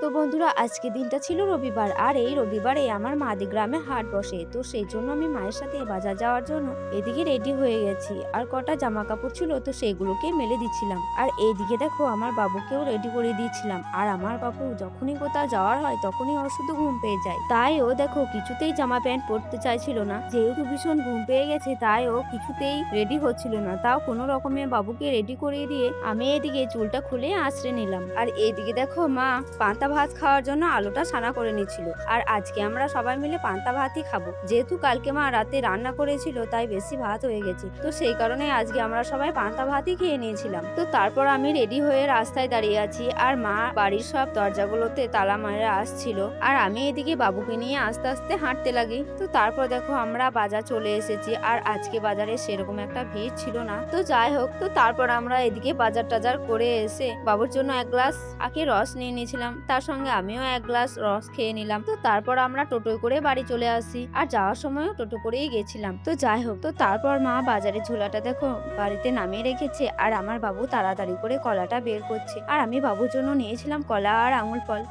তো বন্ধুরা, আজকে দিনটা ছিল রবিবার, আর এই রবিবারে আমার মাদি গ্রামে হাট বসে। তো সেই জন্য আমি মায়ের সাথে বাজার যাওয়ার জন্য এদিকে রেডি হয়ে গেছি। আর কটা জামা কাপড় ছিল, তো সেগুলোকে মেলে দিচ্ছিলাম। আর এইদিকে দেখো, আমার বাবুকেও রেডি করে দিয়েছিলাম। আর আমার বাবু যখনই কোথাও যাওয়ার হয় তখনই ওর শুধু ঘুম পেয়ে যায়, তাই ও দেখো কিছুতেই জামা প্যান্ট পরতে চাইছিল না। যেহেতু ভীষণ ঘুম পেয়ে গেছে, তাই ও কিছুতেই রেডি হচ্ছিল না। তাও কোনো রকমে বাবুকে রেডি করিয়ে দিয়ে আমি এদিকে চুলটা খুলে আঁচড়ে নিলাম। আর এইদিকে দেখো, মা পান্তা ভাত খাওয়ার জন্য আলুটা ছানা করে নিচ্ছিল। আর আজকে আমরা সবাই মিলে পান্তা ভাতই খাবো, যেহেতু কালকে মা রাতে রান্না করেছিল তাই বেশি ভাত হয়ে গেছে। তো সেই কারণে আজকে আমরা সবাই পান্তা ভাতই খেয়ে নিয়েছিলাম। তো তারপর আমি রেডি হয়ে রাস্তায় দাঁড়িয়ে আছি, আর মা বাড়ির সব দরজাগুলোতে তালা মারা আসছিল। আর আমি এদিকে বাবুকে নিয়ে আস্তে আস্তে হাঁটতে লাগি। তো তারপর দেখো, আমরা বাজার চলে এসেছি। আর আজকে বাজারে সেরকম একটা ভিড় ছিল না। তো যাই হোক, তো তারপর আমরা এদিকে বাজার টাজার করে এসে বাবুর জন্য এক গ্লাস আখের রস নিয়ে নিয়েছিলাম, তার সঙ্গে আমিও এক গ্লাস রস খেয়ে নিলাম। তো তারপর আমরা টোটোয় করে বাড়ি চলে আসি, আর যাওয়ার সময়ও টোটো করেই গেছিলাম। তো যাই হোক, তো তারপর মা বাজারের ঝোলাটা দেখো বাড়িতে নামিয়ে রেখেছে, আর আমার বাবু তাড়াতাড়ি করে কলাটা বের করছে। আর আমি বাবুর জন্য নিয়েছিলাম কলা আর আঙুল ফল।